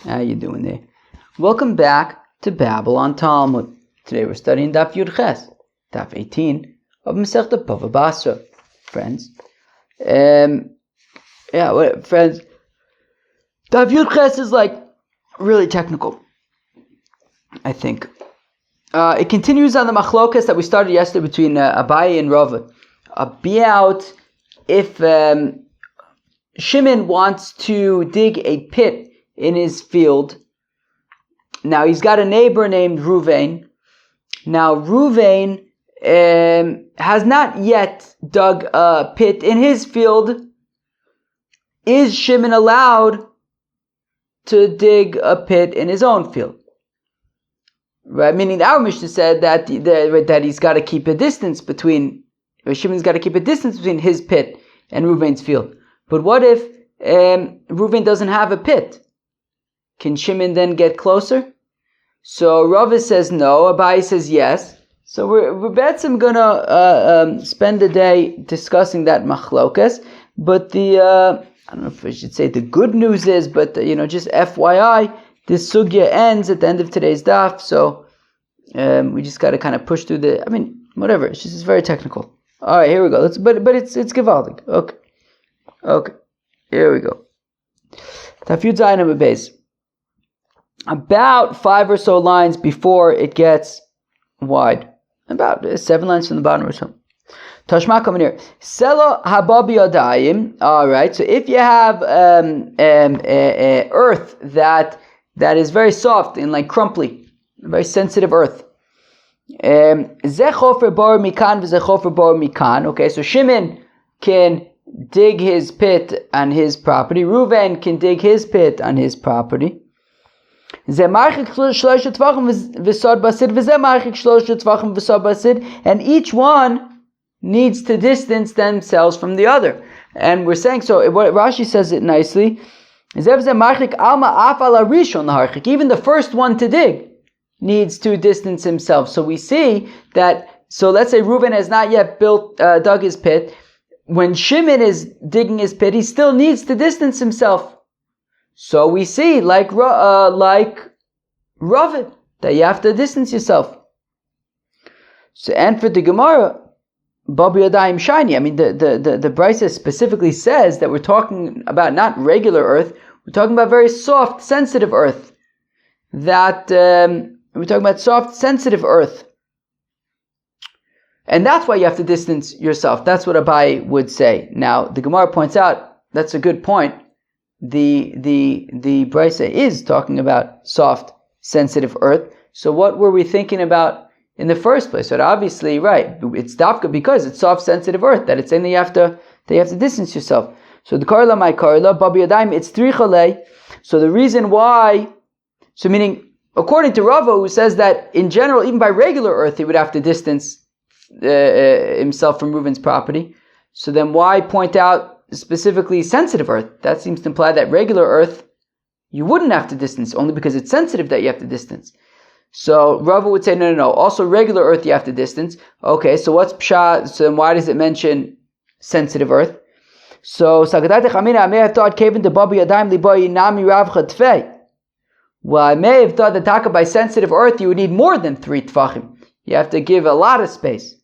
How you doing there? Welcome back to Babylon Talmud. Today we're studying Daf Yud Ches, Daf 18 of Masechta BavaBasra. Friends, friends, Daf Yud Ches is really technical, I think. It continues on the machlokas that we started yesterday between Abaye and Rava about if Shimon wants to dig a pit in his field. Now he's got a neighbor named Ruvain. Now Ruvain has not yet dug a pit in his field. Is Shimon allowed to dig a pit in his own field? Right, meaning our Mishnah said that he's got to keep a distance between, Shimon's got to keep a distance between his pit and Ruvain's field. But what if Ruvain doesn't have a pit? Can Shimon then get closer? So Rava says no, Abaye says yes. So we're going to spend the day discussing that machlokas. But I don't know if I should say the good news is, but just FYI, this sugya ends at the end of today's daf. So we just got to kind of push through whatever. It's very technical. All right, here we go. But it's gewaldig. Okay. Here we go. Daf Yud Zayin Amud Beis. About 5 or so lines before it gets wide. About 7 lines from the bottom or so. Tashma coming here. Selo hababi yadayim. Alright, so if you have earth that is very soft and crumply, very sensitive earth. Zechofer bar mikan v'zechofer bar mikan. Okay, so Shimon can dig his pit on his property. Reuven can dig his pit on his property. And each one needs to distance themselves from the other. And we're saying, so what Rashi says it nicely, even the first one to dig needs to distance himself. So we see that, so let's say Reuven has not yet dug his pit. When Shimon is digging his pit, he still needs to distance himself. So we see, like Ravid, that you have to distance yourself. So, and for the Gemara, Babi Yadayim Shiny, the Brisa specifically says that we're talking about not regular earth, we're talking about very soft, sensitive earth. We're talking about soft, sensitive earth. And that's why you have to distance yourself. That's what Abaye would say. Now, the Gemara points out, that's a good point. The Brisa is talking about soft, sensitive earth. So what were we thinking about in the first place? So obviously, right, it's dafka because it's soft, sensitive earth that it's saying that you have to distance yourself. So the karla my karla babi yadayim it's trichale. So the reason why, so meaning according to Rava, who says that in general, even by regular earth, he would have to distance himself from Reuven's property. So then why point out specifically sensitive earth? That seems to imply that regular earth you wouldn't have to distance, only because it's sensitive that you have to distance. So Rava would say no. Also regular earth you have to distance. Okay, so what's pshat? So then why does it mention sensitive earth? So I may have thought well, I may have thought that taka by sensitive earth you would need more than 3 tfachim. You have to give a lot of space.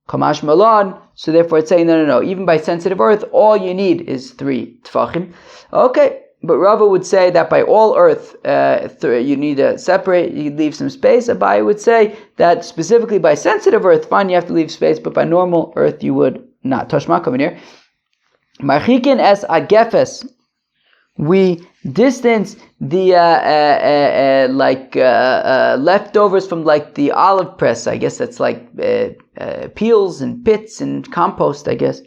Kamash Malan, so therefore it's saying no. Even by sensitive earth, all you need is 3 tfachim. Okay, but Rava would say that by all earth, you need to separate, you leave some space. Abaye would say that specifically by sensitive earth, fine, you have to leave space, but by normal earth, you would not. Tashma coming here. Marchikin es agefes. We distance the leftovers from the olive press. I guess that's peels and pits and compost, I guess.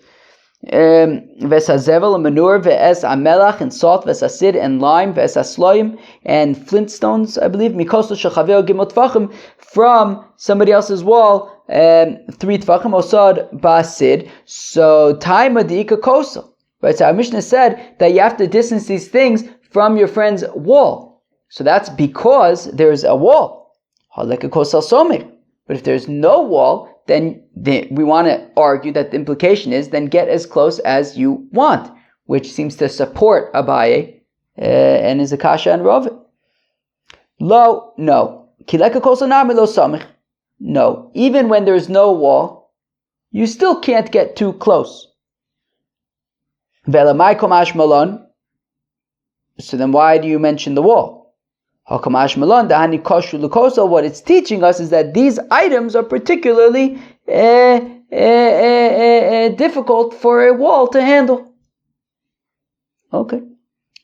Vesazevel and manure, ve'es amelach and salt, vesasid and lime, vesasloim and flintstones, I believe. Mikosto shechaveo gimot tfachim, from somebody else's wall, 3 tfachim osad basid. So taima diika kosel. Right, so our Mishnah said that you have to distance these things from your friend's wall. So that's because there's a wall. But if there's no wall, then we want to argue that the implication is then get as close as you want, which seems to support Abaye and is a kasha and Rav. Lo, no. Kileka kosel nami lo samich. No. Even when there's no wall, you still can't get too close. Ve'lamai komash malon. So then why do you mention the wall? Hakamash malon dahani koshu l'kosel. What it's teaching us is that these items are particularly difficult for a wall to handle. Okay.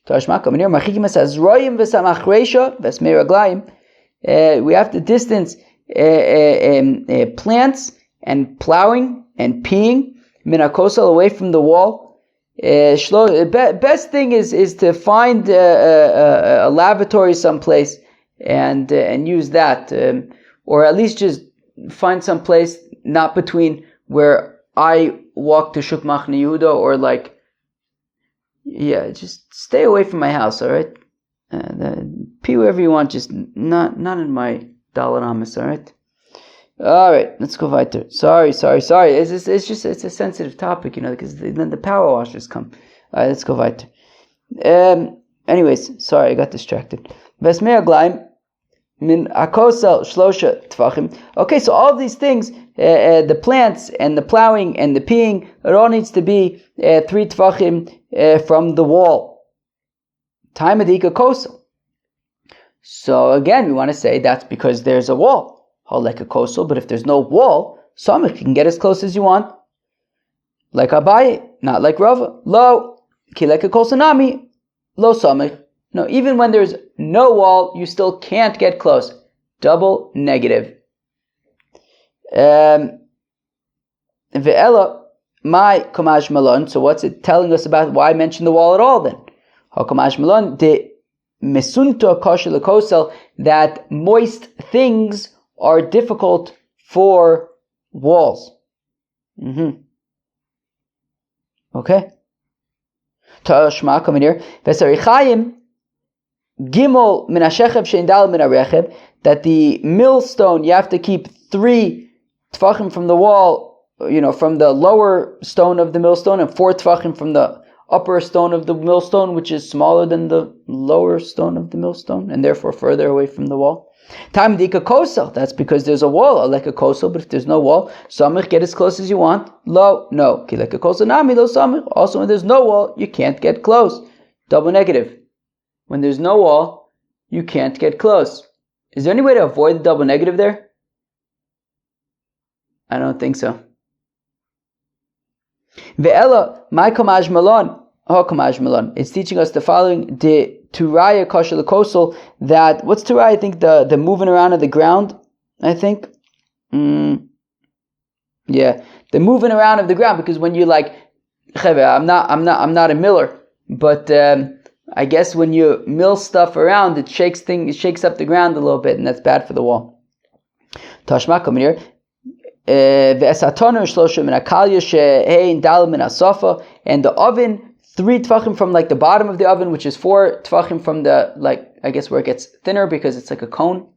We have to distance plants and plowing and peeing minakosel away from the wall. Best thing is to find a lavatory someplace and use that, or at least just find some place not between where I walk to Shuk Machne Yehuda or like. Yeah, just stay away from my house, all right? Pee wherever you want, just not in my Dalet Amos, all right? All right, let's go weiter. Sorry. It's a sensitive topic, because then the power washers come. All right, let's go weiter. Anyways, sorry, I got distracted. Vesmei aglaim min akosel shlosha tvachim. Okay, so all of these things, the plants and the plowing and the peeing, it all needs to be 3 tvachim from the wall. Time adika kosel. So again, we want to say that's because there's a wall. Like a kosel, but if there's no wall, samich, you can get as close as you want. Like Abaye, not like Rava. Lo, ki like a kosel nami, lo samich. No, even when there's no wall, you still can't get close. Double negative. Ve'ela, my kamash malon. So what's it telling us about why mention the wall at all then? Hakamash malon de mesunto kosher lekosel, that moist things are difficult for walls. Okay. Tashma, come in here. Vesarichayim gimel min hashechev sheindal min harecheb, that the millstone you have to keep 3 tfachim from the wall, from the lower stone of the millstone, and 4 tfachim from the upper stone of the millstone, which is smaller than the lower stone of the millstone, and therefore further away from the wall. Time dika kosel, that's because there's a wall, like a kosel, but if there's no wall, samich, get as close as you want. Lo, no. Ki like a kosel nami, lo samich. Also, when there's no wall, you can't get close. Double negative. When there's no wall, you can't get close. Is there any way to avoid the double negative there? I don't think so. Ve'ela, my kamaj malon. Oh, kamaj malon. It's teaching us the following. De Turaya kosher lekosel, that, what's Turaya? I think the moving around of the ground, I think. Yeah, the moving around of the ground, because when you I'm not a miller, but I guess when you mill stuff around, it shakes up the ground a little bit, and that's bad for the wall. Tashma, come here. And the oven, 3 tvachim from the bottom of the oven, which is 4 tvachim from the, I guess where it gets thinner because it's like a cone.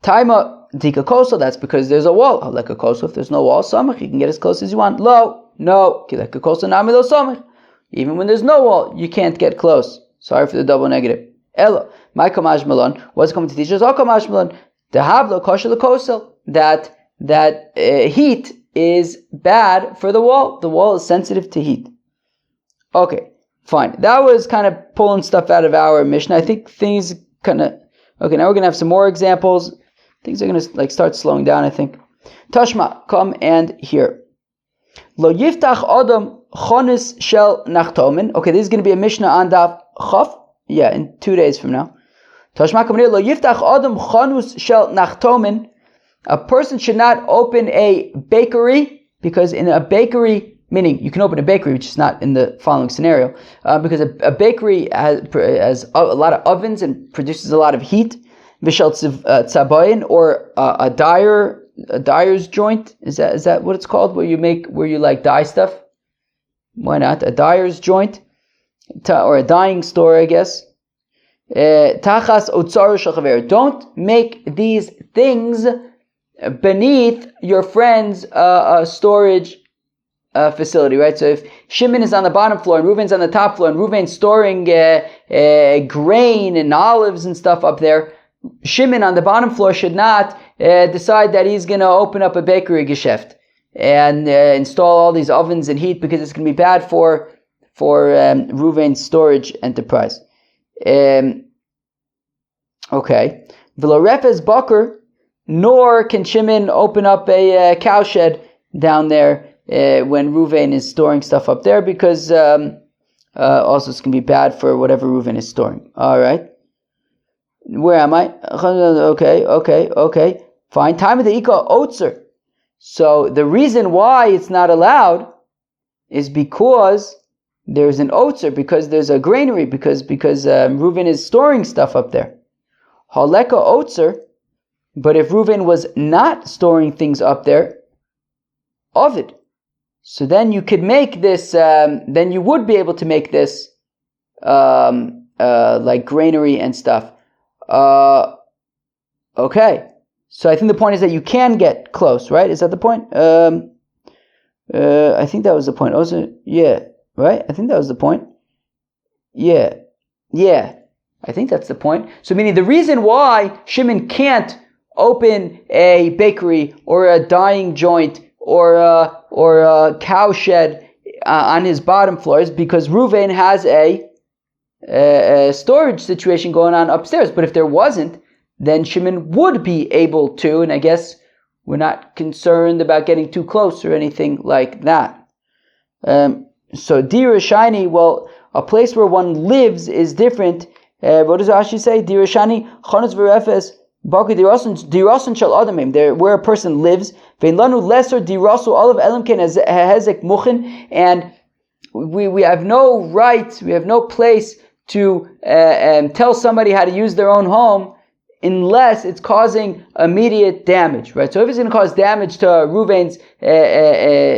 Taima dika kosel, that's because there's a wall. Like a kosel, if there's no wall, samach, you can get as close as you want. Lo, no, ki like a kosel nami lo samach. Even when there's no wall, you can't get close. Sorry for the double negative. Ella, my kamaj malon, what's coming to teach us? Oh, kamaj malon, the havlo kosher le kosel, that heat is bad for the wall. The wall is sensitive to heat. Okay, fine. That was kind of pulling stuff out of our Mishnah. I think things kind of... Okay, now we're going to have some more examples. Things are going to start slowing down, I think. Tashma, come and hear. Lo yiftach adam chonis shel nachtomen. Okay, this is going to be a Mishnah on Daf Chaf. Yeah, in 2 days from now. Tashma, come and hear. Lo yiftach adam chonus shel nachtomen. A person should not open a bakery, because in a bakery... Meaning, you can open a bakery, which is not in the following scenario, because a bakery has a lot of ovens and produces a lot of heat. Vishal tzabayin, or a dyer's joint. Is that what it's called? Where you dye stuff? Why not? A dyer's joint, or a dyeing store, I guess. Tachas otzaru shel chaver. Don't make these things beneath your friend's storage facility, right? So if Shimon is on the bottom floor and Reuven's on the top floor, and Reuven's storing grain and olives and stuff up there, Shimon on the bottom floor should not decide that he's going to open up a bakery geschäft and install all these ovens and heat, because it's going to be bad for Reuven's storage enterprise. Okay. V'lo refes baker, nor can Shimon open up a cowshed down there when Reuven is storing stuff up there, because also it's going to be bad for whatever Reuven is storing. All right. Where am I? Okay. Fine. Time of the Ika Otzer. So the reason why it's not allowed is because there's an Otzer, because there's a granary, because Reuven is storing stuff up there. Haleka Otzer. But if Reuven was not storing things up there, Ovid. So then you could make this, then you would be able to make this like granary and stuff. Okay. So I think the point is that you can get close, right? Is that the point? I think that was the point. Also, yeah, right? I think that was the point. Yeah. I think that's the point. So meaning the reason why Shimon can't open a bakery or a dyeing joint or a cow shed on his bottom floor is because Reuven has a storage situation going on upstairs. But if there wasn't, then Shimon would be able to, and I guess we're not concerned about getting too close or anything like that. So Dira Shiny, well, a place where one lives is different. What does Rashi say? Dira Shiny, Chonos V'Refes, Baka Dirason Shal Adamim, there where a person lives. Vein Lanu Lesser Dirasu Olav Elimken Hezek Muchin, and we have no right, we have no place to tell somebody how to use their own home unless it's causing immediate damage, right? So if it's going to cause damage to Reuven's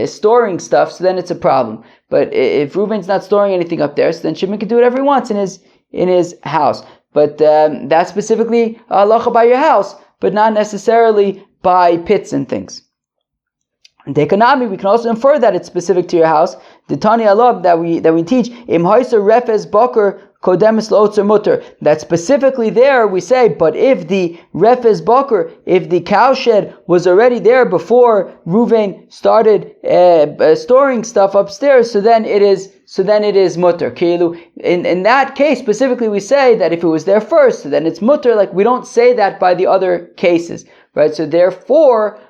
storing stuff, so then it's a problem. But if Reuven's not storing anything up there, so then Shimon can do whatever he wants in his house. But that's specifically halacha by your house, but not necessarily by pits and things. Dekanami, we can also infer that it's specific to your house. The Tani Alab that we teach, Im Haisa Refes Baker Kodemis Lootzer Mutter. That specifically there we say, but if the Refes Baker, if the cowshed was already there before Reuven started storing stuff upstairs, so then it is mutter. In that case specifically, we say that if it was there first, so then it's mutter. Like we don't say that by the other cases, right? So therefore,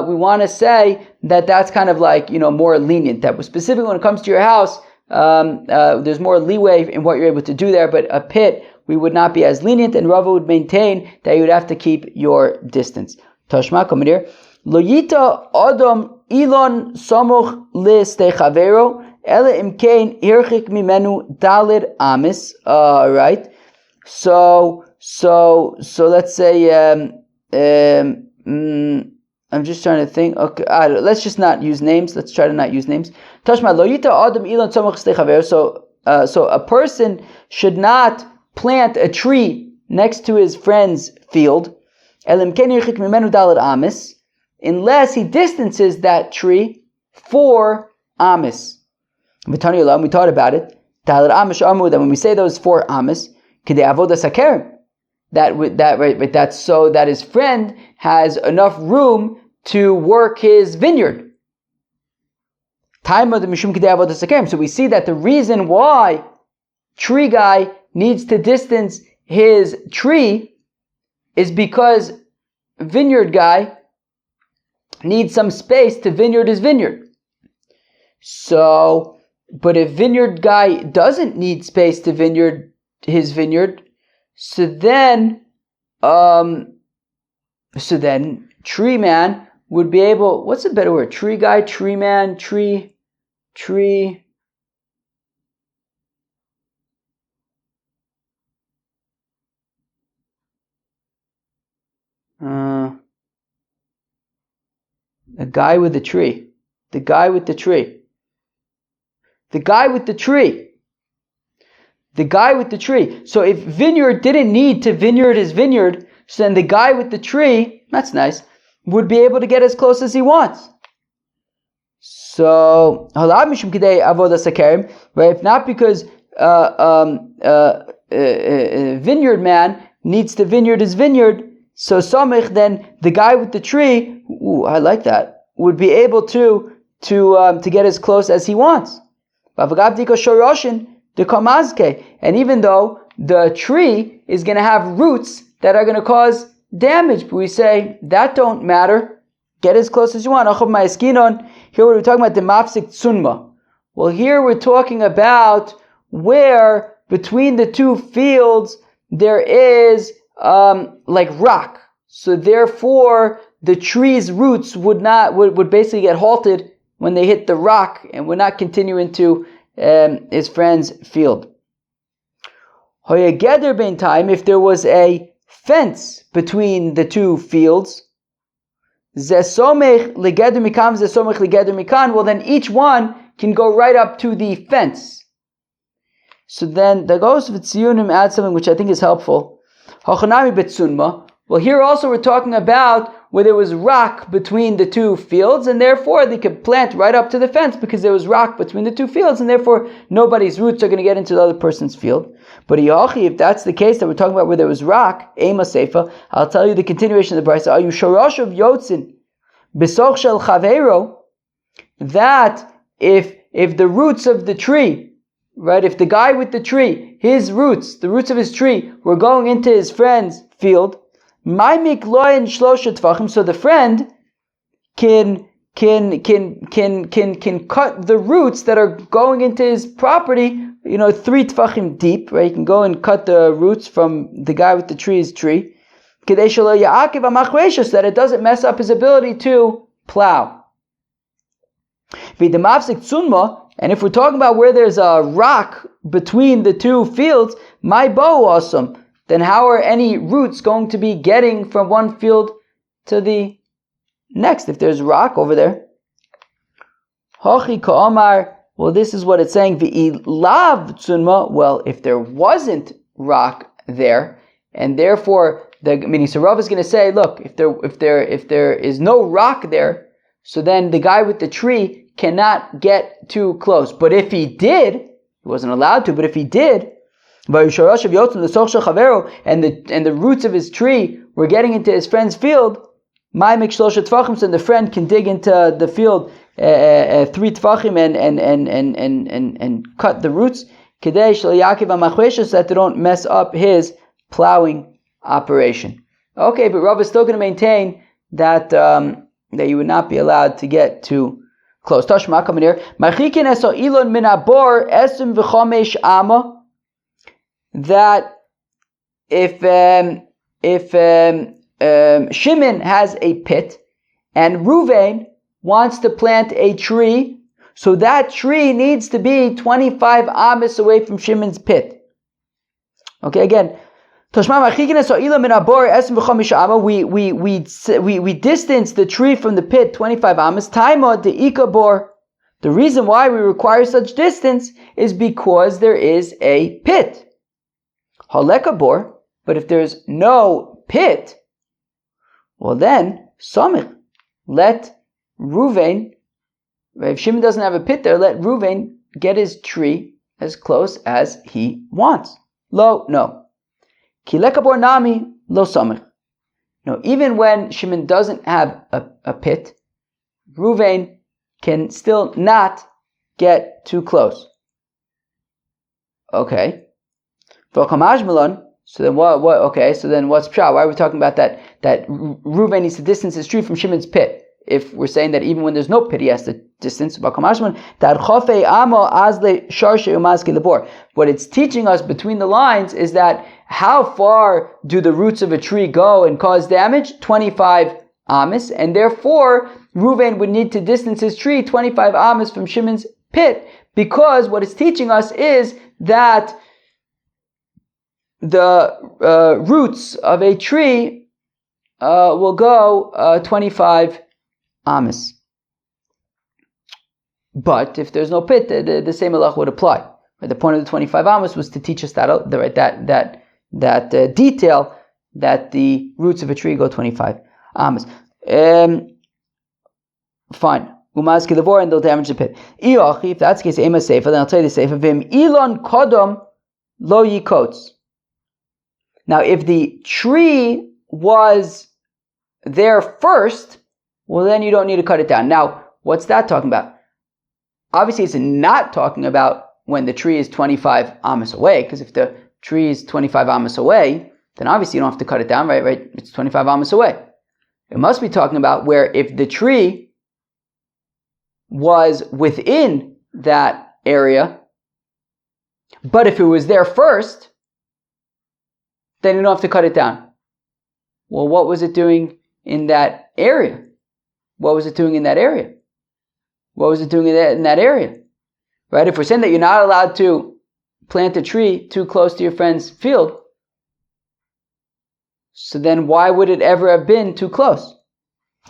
we want to say that that's kind of like more lenient. That was specifically when it comes to your house. There's more leeway in what you're able to do there, but a pit we would not be as lenient, and Rava would maintain that you would have to keep your distance. Tashma Komedir Lo Yita Adam Ilon Samuch Le Stechavero Ele Imkain Hirchik Mimenu Dalid Amis. Right. So let's say I'm just trying to think. Okay, let's just not use names. Let's try to not use names. Tashma lo yita adam ilon tzomach steichaver. So a person should not plant a tree next to his friend's field, elim ken yirchik mimenu daled amis, unless he distances that tree 4 amis. We thought about it. Daled amish amu. That when we say those 4 amis, kidei avodas hakerem. That's so that his friend has enough room to work his vineyard. Time of the Mishum Kidei Avodas HaKerem. So we see that the reason why tree guy needs to distance his tree is because vineyard guy needs some space to vineyard his vineyard. So, but if vineyard guy doesn't need space to vineyard his vineyard, so then tree man would be able, what's a better word? Tree guy, tree man, tree. A guy with a tree. The guy with the tree. The guy with the tree. The guy with the tree. So if vineyard didn't need to vineyard his vineyard, so then the guy with the tree, that's nice, would be able to get as close as he wants. So, right? If not because vineyard man needs to vineyard his vineyard, so Somich, then the guy with the tree, I like that, would be able to get as close as he wants. And even though the tree is going to have roots that are going to cause damage, but we say that don't matter. Get as close as you want. Here we're talking about the mafsik tsunma. Well, here we're talking about where between the two fields there is like rock. So therefore the tree's roots would basically get halted when they hit the rock and would not continue into his friend's field. Hoyageder bein time, if there was a fence between the two fields, zesomech legeder mikan, zesomech legeder mikan, well then each one can go right up to the fence. So then the Gos V'tziyunim adds something which I think is helpful. Hachanami betsunma. Well, here also we're talking about where there was rock between the two fields, and therefore they could plant right up to the fence because there was rock between the two fields, and therefore nobody's roots are going to get into the other person's field. But if that's the case that we're talking about where there was rock, Ema Seifa, I'll tell you the continuation of the Brisa. Are you shorosh of yotzin besoch shel chavero? That if the roots of the tree, right, if the guy with the tree, his roots, the roots of his tree, were going into his friend's field, so the friend can cut the roots that are going into his property, 3 tfachim deep, right? You can go and cut the roots from the guy with the tree's tree, so that it doesn't mess up his ability to plow. And if we're talking about where there's a rock between the two fields, my bow awesome. Then how are any roots going to be getting from one field to the next if there's rock over there? Hochi ka'omar, well, this is what it's saying. V'ilav tsunma, well, if there wasn't rock there, and therefore, so Rav is going to say, look, if there is no rock there, so then the guy with the tree cannot get too close. But if he did, he wasn't allowed to, but if he did, and the roots of his tree were getting into his friend's field, so the friend can dig into the field 3 tfachim and cut the roots, so that they don't mess up his plowing operation. Okay, but Rav is still going to maintain that that you would not be allowed to get too close. Tashma, come in here. That if Shimon has a pit and Ruvain wants to plant a tree, so that tree needs to be 25 amis away from Shimon's pit. Okay, again, we distance the tree from the pit 25 amas. Taima de ikabor. The reason why we require such distance is because there is a pit. Halekabor, but if there's no pit, well then, Samich, let Ruvain, if Shimon doesn't have a pit there, let Ruvain get his tree as close as he wants. Lo, no. Kilekabor nami, lo Samich. No, even when Shimon doesn't have a pit, Ruvain can still not get too close. Okay. So then what? Okay, so then what's pshat? Why are we talking about that Reuven needs to distance his tree from Shimon's pit? If we're saying that even when there's no pit, he has to distance. What it's teaching us between the lines is that how far do the roots of a tree go and cause damage? 25 amis, and therefore Reuven would need to distance his tree 25 amis from Shimon's pit, because what it's teaching us is that the roots of a tree will go 25 amis. But if there's no pit, the same halach would apply. Right? The point of the 25 amis was to teach us that detail that the roots of a tree go 25 amis. Fine. Umazki levor, and they'll damage the pit. If that's the case, ema seifa, then I'll tell you the seifa. Vim ilon kodom lo yikots. Now, if the tree was there first, well, then you don't need to cut it down. Now, what's that talking about? Obviously, it's not talking about when the tree is 25 amos away, because if the tree is 25 amos away, then obviously you don't have to cut it down, right? It's 25 amos away. It must be talking about where if the tree was within that area, but if it was there first, then you don't have to cut it down. Well, what was it doing in that area? What was it doing in that area? What was it doing in that area? Right? If we're saying that you're not allowed to plant a tree too close to your friend's field, so then why would it ever have been too close?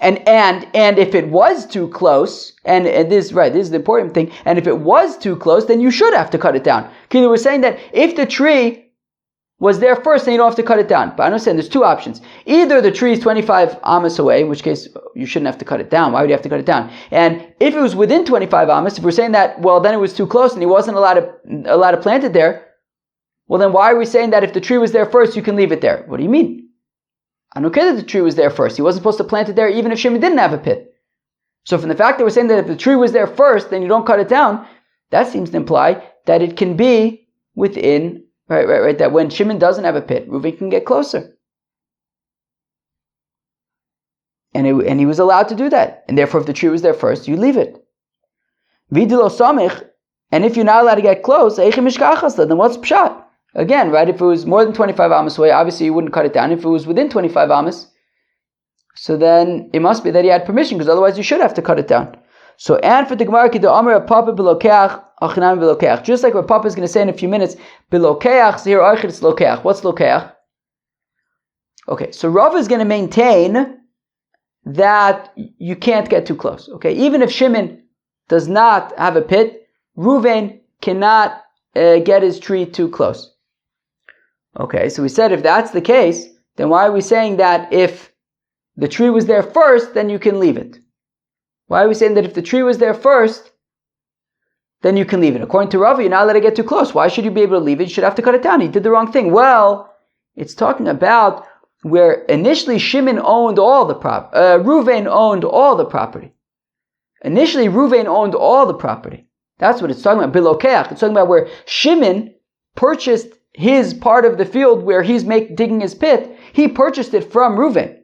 And if it was too close, and this is the important thing, and if it was too close, then you should have to cut it down. Okay, we're saying that if the tree was there first, then you don't have to cut it down. But I understand there's two options. Either the tree is 25 amos away, in which case you shouldn't have to cut it down. Why would you have to cut it down? And if it was within 25 amos, if we're saying that, well, then it was too close and he wasn't allowed to plant it there, well, then why are we saying that if the tree was there first, you can leave it there? What do you mean? I don't care that the tree was there first. He wasn't supposed to plant it there even if Shimon didn't have a pit. So from the fact that we're saying that if the tree was there first, then you don't cut it down, that seems to imply that it can be within, right, that when Shimon doesn't have a pit, Reuven can get closer. And he was allowed to do that. And therefore, if the tree was there first, you leave it. Vidilo samich, and if you're not allowed to get close, then what's pshat? Again, right, if it was more than 25 amos away, obviously you wouldn't cut it down. If it was within 25 amos, so then it must be that he had permission, because otherwise you should have to cut it down. So, and for the Gemara, Papa belokeach, achinam belokeach. Just like what Papa is going to say in a few minutes, belokeach, so here archid is lokeach. What's lokeach? Okay, so Rav is going to maintain that you can't get too close. Okay, even if Shimon does not have a pit, Reuven cannot get his tree too close. Okay, so we said if that's the case, then why are we saying that if the tree was there first, then you can leave it? Why are we saying that if the tree was there first, then you can leave it? According to Rav, you're not allowed to get too close. Why should you be able to leave it? You should have to cut it down. He did the wrong thing. Well, it's talking about where initially Shimon owned all the property. Reuven owned all the property. Initially, Reuven owned all the property. That's what it's talking about. Bilokeach. It's talking about where Shimon purchased his part of the field where he's digging his pit. He purchased it from Reuven.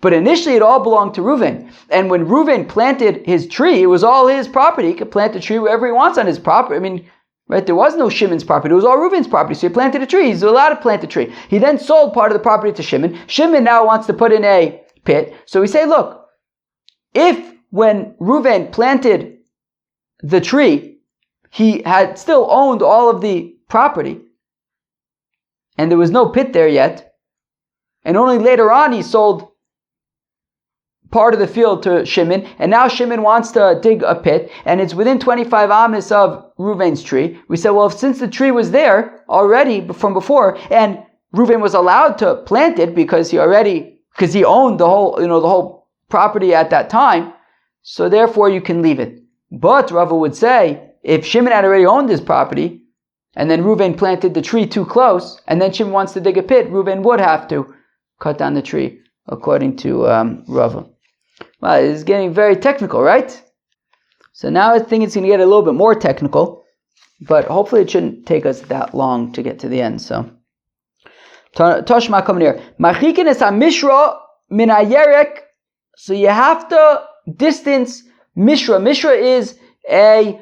But initially it all belonged to Reuven. And when Reuven planted his tree, it was all his property. He could plant the tree wherever he wants on his property. I mean, right, there was no Shimon's property. It was all Reuven's property. So he planted a tree. He's allowed to plant a tree. He then sold part of the property to Shimon. Shimon now wants to put in a pit. So we say, look, if when Reuven planted the tree, he had still owned all of the property, and there was no pit there yet, and only later on he sold part of the field to Shimon, and now Shimon wants to dig a pit, and it's within 25 amos of Reuven's tree. We said, well, since the tree was there already from before, and Reuven was allowed to plant it because he owned the whole property at that time, so therefore you can leave it. But Rava would say, if Shimon had already owned this property, and then Reuven planted the tree too close, and then Shimon wants to dig a pit, Reuven would have to cut down the tree, according to Rava. Well, it's getting very technical, right? So now I think it's going to get a little bit more technical, but hopefully it shouldn't take us that long to get to the end. So, Toshma coming here. Machikin es ha-mishra min ha-yerek. So you have to distance mishra. Mishra is a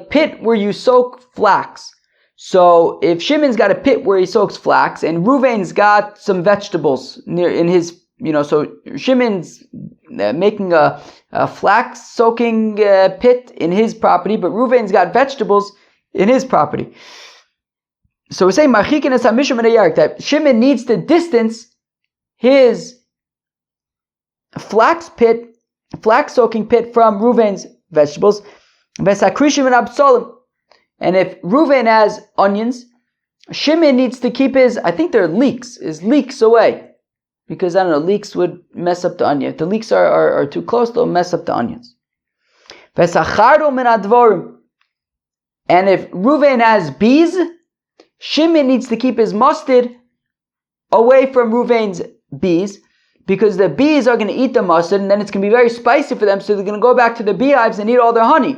pit where you soak flax. So if Shimon's got a pit where he soaks flax, and Reuven's got some vegetables near in his, so Shimon's making a flax soaking pit in his property, but Reuven's got vegetables in his property. So we're saying Marchikin es ha-mishra min ha-yerek, that Shimon needs to distance his flax soaking pit from Reuven's vegetables. And if Reuven has onions, Shimon needs to keep his leeks away. Because, leeks would mess up the onion. If the leeks are too close, they'll mess up the onions. And if Reuven has bees, Shimon needs to keep his mustard away from Ruvain's bees, because the bees are going to eat the mustard, and then it's going to be very spicy for them, so they're going to go back to the beehives and eat all their honey.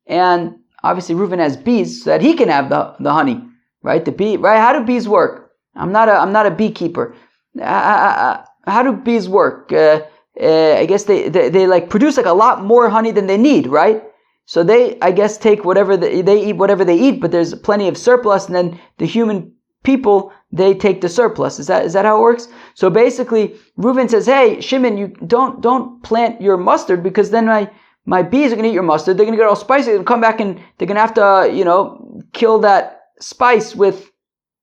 And obviously Reuven has bees so that he can have the honey, right? The bee, right? How do bees work? I'm not a beekeeper. How do bees work? I guess they like produce like a lot more honey than they need, right? So they, I guess, take whatever they eat, whatever they eat, but there's plenty of surplus, and then the human people, they take the surplus. Is that how it works? So basically, Reuven says, "Hey, Shimon, you don't plant your mustard, because then my bees are going to eat your mustard. They're going to get all spicy. They're going to come back and they're going to have to, kill that spice with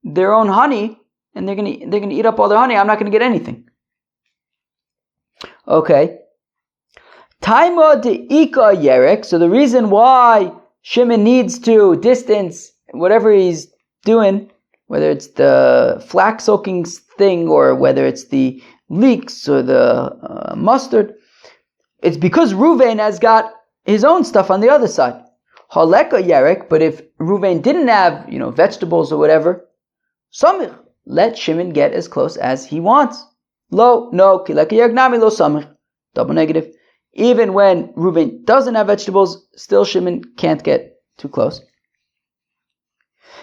their own honey, and they're going to eat up all their honey. I'm not going to get anything." Okay. Taima de Ika Yerek. So the reason why Shimon needs to distance whatever he's doing, whether it's the flax soaking thing or whether it's the leeks or the mustard, it's because Reuven has got his own stuff on the other side. Haleka Yerek, but if Reuven didn't have, vegetables or whatever, Samich, let Shimon get as close as he wants. Lo, no, Kileka Yerek Nami Lo Samich. Double negative. Even when Reuven doesn't have vegetables, still Shimon can't get too close.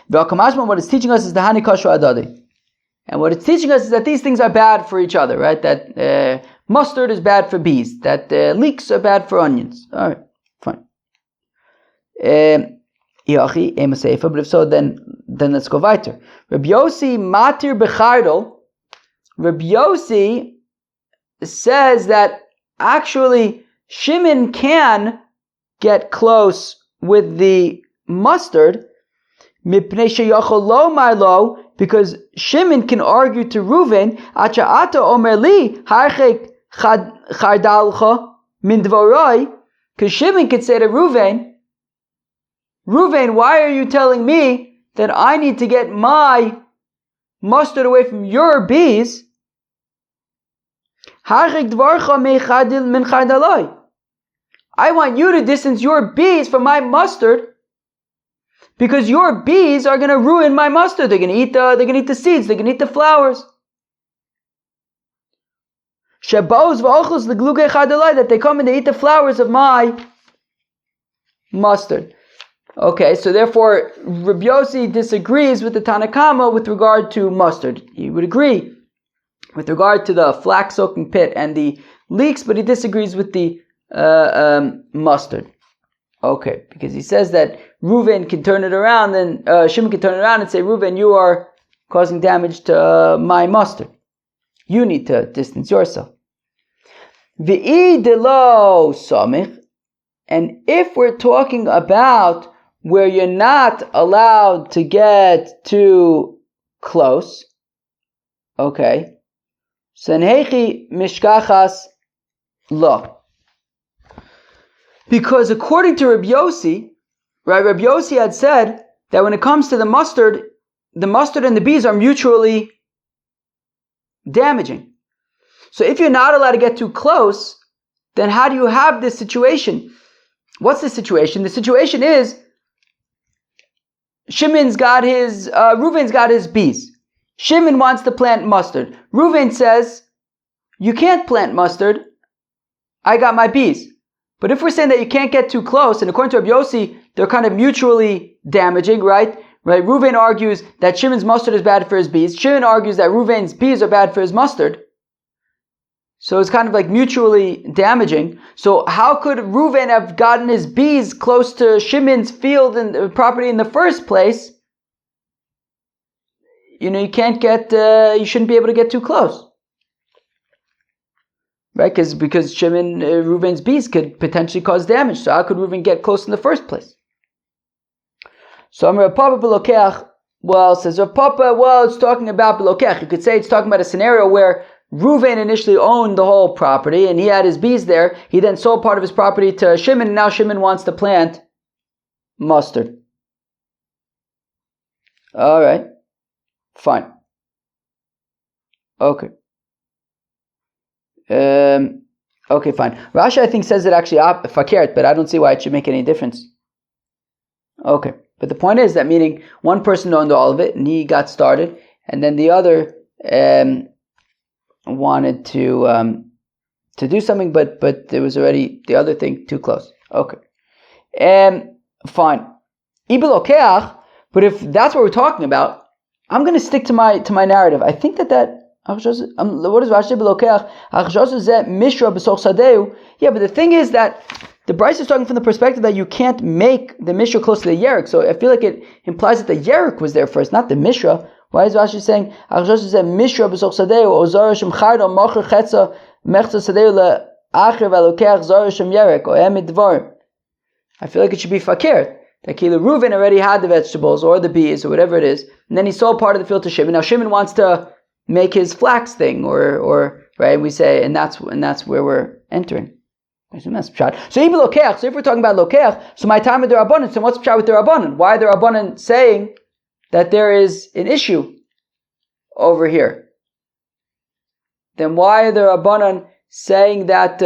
What it's teaching us is the Hani Kashu Adadi. And what it's teaching us is that these things are bad for each other, right? That mustard is bad for bees. That leeks are bad for onions. All right, fine. But if so, then let's go weiter. Rabbi Yossi Matir Bechardol. Rabbi Yossi says that actually Shimon can get close with the mustard, because Shimon can argue to Reuven, because Shimon could say to Reuven, why are you telling me that I need to get my mustard away from your bees? I want you to distance your bees from my mustard, because your bees are going to ruin my mustard. They're going to eat the seeds. They're going to eat the flowers. That they come and they eat the flowers of my mustard. Okay, so therefore Rabbi Yossi disagrees with the Tanakama with regard to mustard. He would agree with regard to the flax soaking pit and the leeks, but he disagrees with the mustard. Okay, because he says that Reuven can turn it around, and Shimon can turn it around and say, Reuven, you are causing damage to my mustard. You need to distance yourself. V'i delo samich, and if we're talking about where you're not allowed to get too close, okay, senhechi mishkachas lo. Because according to Rabbi Yossi, right, Rabbi Yossi had said that when it comes to the mustard and the bees are mutually damaging. So if you're not allowed to get too close, then how do you have this situation? What's the situation? The situation is Reuven's got his bees. Shimon wants to plant mustard. Reuven says, you can't plant mustard. I got my bees. But if we're saying that you can't get too close, and according to Rabbi Yossi, they're kind of mutually damaging, right? Reuven argues that Shimon's mustard is bad for his bees. Shimon argues that Reuven's bees are bad for his mustard. So it's kind of like mutually damaging. So how could Reuven have gotten his bees close to Shimon's field and property in the first place? You shouldn't be able to get too close. Right? Because Shimon, Reuven's bees could potentially cause damage. So how could Reuven get close in the first place? So Rav Papa Belokeach, says Rav Papa, it's talking about Belokeach. You could say it's talking about a scenario where Reuven initially owned the whole property and he had his bees there. He then sold part of his property to Shimon, and now Shimon wants to plant mustard. Alright. Fine. Okay. Okay, fine. Rashi, I think, says it actually fakert, but I don't see why it should make any difference. Okay. But the point is that meaning one person owned all of it and he got started, and then the other wanted to do something, but there was already the other thing too close. Okay, fine. But if that's what we're talking about, I'm going to stick to my narrative. I think that what is Rashi belokeach? Yeah, but the thing is that the Bryce is talking from the perspective that you can't make the Mishra close to the Yerek. So I feel like it implies that the Yerek was there first, not the Mishra. Why is Rashi saying Mishra b'soch sadeu or zara shem chayda mocher chetza mechza sadeu le'acher v'alokeach zara shem Yerek or emid dvarim? I feel like it should be fakir. That Kila Reuven already had the vegetables or the bees or whatever it is, and then he sold part of the field to Shimon. Now Shimon wants to make his flax thing, or right? We say, and that's where we're entering. I assume that's pshat. So even lokeach. So if we're talking about lokeach, so my time with the Rabbanan. So what's pshat with the Rabbanan? Why are the Rabbanan saying that there is an issue over here? Then why are the Rabbanan saying that?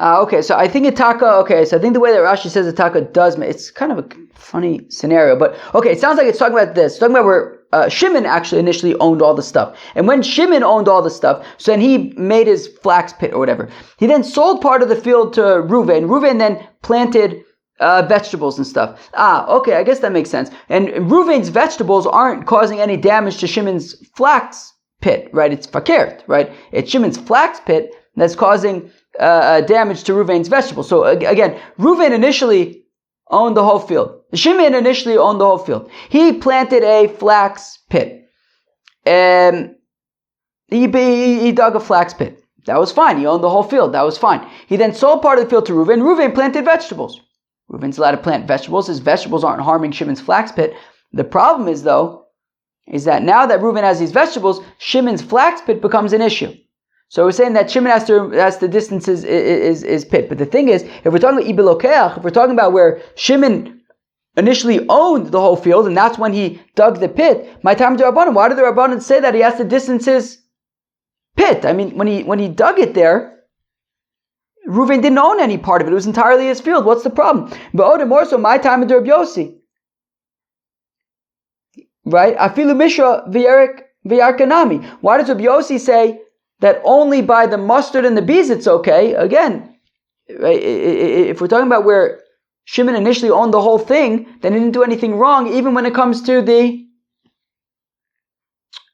Okay, so I think Itaka. Okay, so I think the way that Rashi says Itaka does, it's kind of a funny scenario. But okay, it sounds like it's talking about this. It's talking about where Shimon actually initially owned all the stuff, and when Shimon owned all the stuff, so then he made his flax pit or whatever. He then sold part of the field to Reuven. Reuven then planted vegetables and stuff. Okay, I guess that makes sense. And Reuven's vegetables aren't causing any damage to Shimon's flax pit, right? It's fakert, right? It's Shimon's flax pit that's causing damage to Reuven's vegetables. So again, Reuven initially owned the whole field. Shimon initially owned the whole field. He planted a flax pit. He dug a flax pit. That was fine. He owned the whole field. That was fine. He then sold part of the field to Reuven. Reuven planted vegetables. Reuven's allowed to plant vegetables. His vegetables aren't harming Shimon's flax pit. The problem is that now that Reuven has these vegetables, Shimon's flax pit becomes an issue. So we're saying that Shimon has to distance his pit. But the thing is, if we're talking about Ibilokeach, if we're talking about where Shimon initially owned the whole field, and that's when he dug the pit, my time to Rabbanan, why do the Rabbanan say that he has to distance his pit? I mean, when he dug it there, Reuven didn't own any part of it. It was entirely his field. What's the problem? But more so, my time to Rabbi Yossi. Right? Afilu Mishra v'yarkanami. Why does Rabbi Yossi say that only by the mustard and the bees it's okay? Again, right, if we're talking about where Shimon initially owned the whole thing, then he didn't do anything wrong, even when it comes to the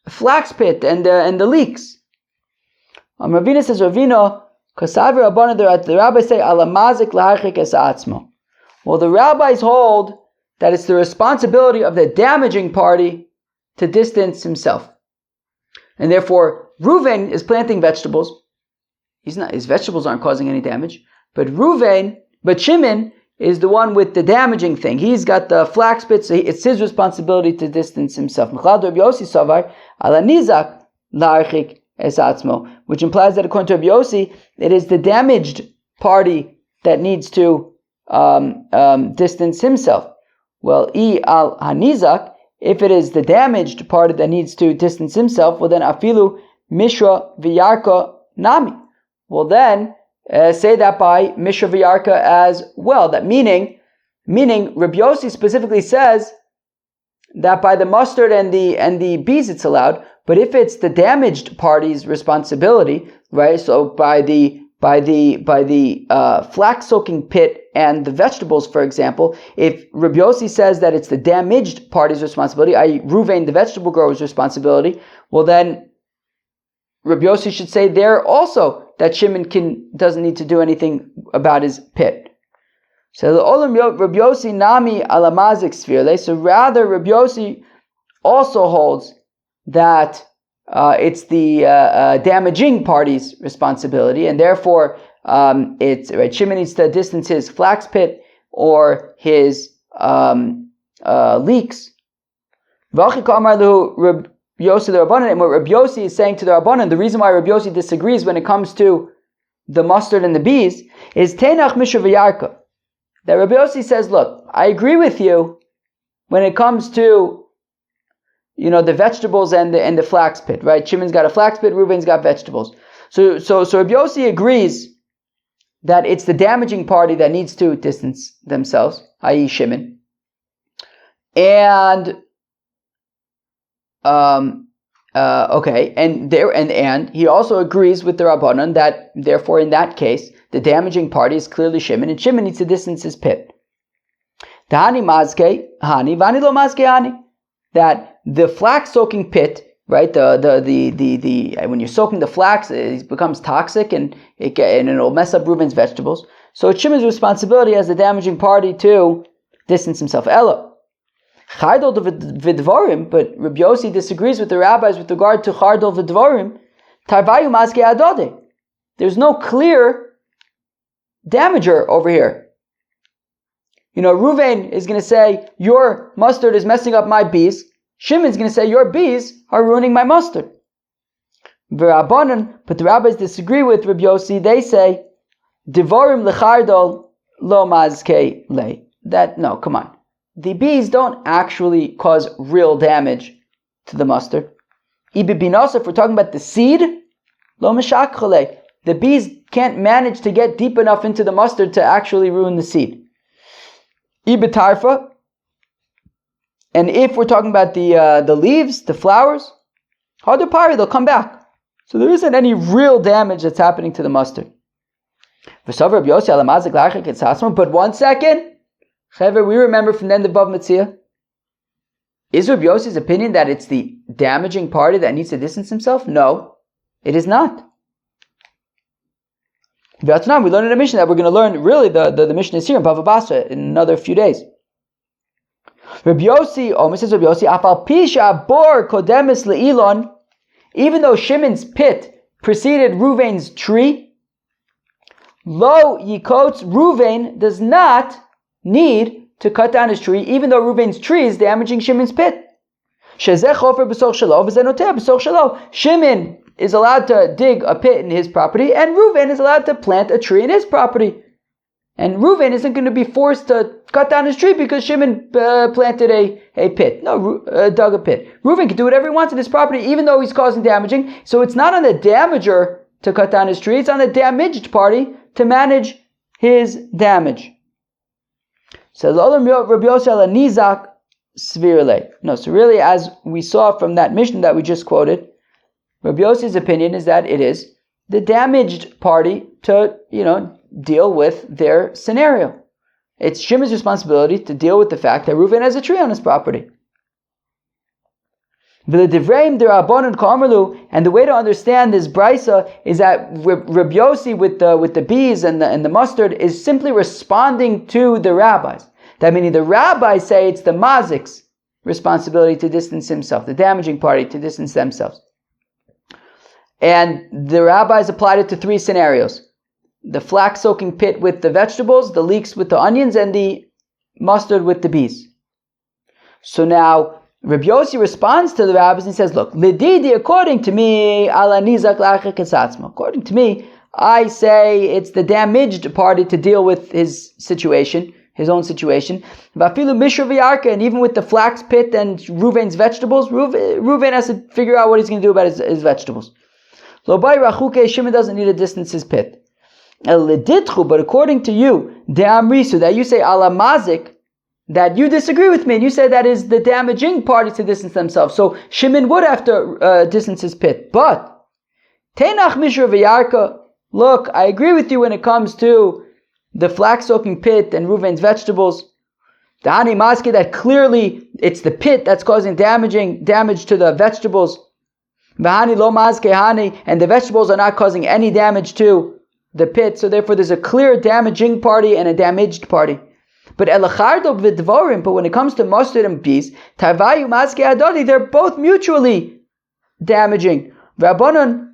flax pit and the leeks. Ravina says, Ravina, Kasavi Rabbana, the rabbis say, Alamazik lahachik es atzmo. Well, the rabbis hold that it's the responsibility of the damaging party to distance himself. And therefore, Reuven is planting vegetables. His vegetables aren't causing any damage. But Shimon is the one with the damaging thing. He's got the flax pit, so it's his responsibility to distance himself. Which implies that according to Rabbi Yossi, it is the damaged party that needs to distance himself. Well, al hanizak, if it is the damaged party that needs to distance himself, well then afilu Mishra v'yarka nami. Well then, say that by Mishra v'yarka as well. That meaning Rabbi Yossi specifically says that by the mustard and the bees it's allowed. But if it's the damaged party's responsibility, right? So by the flax soaking pit and the vegetables, for example, if Rabbi Yossi says that it's the damaged party's responsibility, i.e. Reuven, the vegetable grower's responsibility, well then Rabbi Yossi should say there also that Shimon doesn't need to do anything about his pit. So the Olam Rabbi Yossi nami alamazik sfirle. So rather Rabbi Yossi also holds that it's the damaging party's responsibility, and therefore it's right. Shimon needs to distance his flax pit or his leeks. Yossi the Rabbanan, and what Rabbi Yossi is saying to the Rabbanan, the reason why Rabbi Yossi disagrees when it comes to the mustard and the bees is Tenach Mishra v'yarka. That Rabbi Yossi says, look, I agree with you when it comes to the vegetables and the flax pit, right? Shimon's got a flax pit, Reuven's got vegetables. So Rabbi Yossi agrees that it's the damaging party that needs to distance themselves, i.e. Shimon. And Okay, and he also agrees with the Rabbanan that therefore in that case the damaging party is clearly Shimon, and Shimon needs to distance his pit. That the flax soaking pit, right? The when you're soaking the flax, it becomes toxic and it'll mess up Reuven's vegetables. So it's Shimon's responsibility as the damaging party to distance himself. Ella. Chardol v'dvorim, but Rabbi Yossi disagrees with the rabbis with regard to chardol v'dvorim. Tarvayu maske adode. There's no clear damager over here. Reuven is going to say, your mustard is messing up my bees. Shimon's going to say, your bees are ruining my mustard. V'rabbanan, but the rabbis disagree with Rabbi Yossi. They say, Divorim lechardol lo mazke le. No, come on. The bees don't actually cause real damage to the mustard. Ibibinosa, if we're talking about the seed, lo meshak chole. The bees can't manage to get deep enough into the mustard to actually ruin the seed. Ibitarfa, and if we're talking about the leaves, the flowers, hadapari, they'll come back. So there isn't any real damage that's happening to the mustard. But 1 second, Chaver, we remember from the end of Bav Metzia, is Rabbi Yossi's opinion that it's the damaging party that needs to distance himself? No, it is not. We learned in a Mishnah that we're going to learn, really, the Mishnah is here in BavaBasra in another few days. Rabbi Yossi, says Rabbi Yossi, Afal Pisha Bor Kodemis Le'ilon, even though Shimon's pit preceded Reuven's tree, Lo Yikotz, Reuven does not need to cut down his tree, even though Reuven's tree is damaging Shimon's pit. Shimon is allowed to dig a pit in his property, and Reuven is allowed to plant a tree in his property. And Reuven isn't going to be forced to cut down his tree because Shimon planted a pit. No, dug a pit. Reuven can do whatever he wants in his property, even though he's causing damaging. So it's not on the damager to cut down his tree, it's on the damaged party to manage his damage. So really, as we saw from that Mishnah that we just quoted, Rabbi Yossi's opinion is that it is the damaged party to, deal with their scenario. It's Shimon's responsibility to deal with the fact that Reuven has a tree on his property. And the way to understand this brisa is that Rabbi Yossi with the bees and the mustard is simply responding to the rabbis. That meaning the rabbis say it's the mazik's responsibility to distance himself, the damaging party to distance themselves. And the rabbis applied it to 3 scenarios. The flax soaking pit with the vegetables, the leeks with the onions, and the mustard with the bees. So now, Rabbi Yossi responds to the rabbis and says, look, Lididi, according to me, according to me, I say it's the damaged party to deal with his situation, his own situation. And even with the flax pit and Reuven's vegetables, Reuven has to figure out what he's going to do about his vegetables. Shimon doesn't need to distance his pit. But according to you, de'amrisu, that you say ala mazik, that you disagree with me, and you say that is the damaging party to distance themselves. So Shimon would have to distance his pit. But Teinach Mishra v'Yarka, look, I agree with you when it comes to the flax soaking pit and Reuven's vegetables. The Hani Maske, that clearly it's the pit that's causing damage to the vegetables. V'Hani Lo Maske Hani, and the vegetables are not causing any damage to the pit, so therefore there's a clear damaging party and a damaged party. But but when it comes to mustard and bees, Tarvayu Maske Adodi, they're both mutually damaging. Rabbanon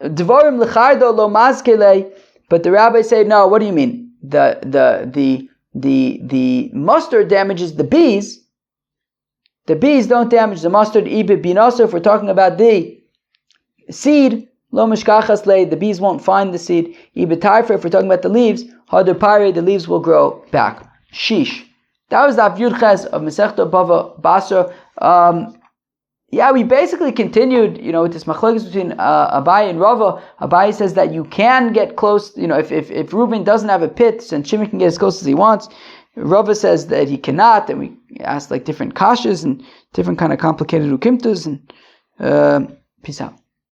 Dvorim Lechardo Lo Maske Le, but the rabbis say, no, what do you mean? The mustard damages the bees. The bees don't damage the mustard. Ibit Binosa, if we're talking about the seed, Lo mishkachas le, the bees won't find the seed. Ibetayfer, if we're talking about the leaves, hadapari, the leaves will grow back. Shish. That was the Yud Ches of Masechta BavaBasra. We basically continued, with this machlokes between Abai and Rava. Abai says that you can get close, if Reuben doesn't have a pit, and Shimon can get as close as he wants, Rava says that he cannot, and we asked like different kashas and different kind of complicated ukimtus, and peace out.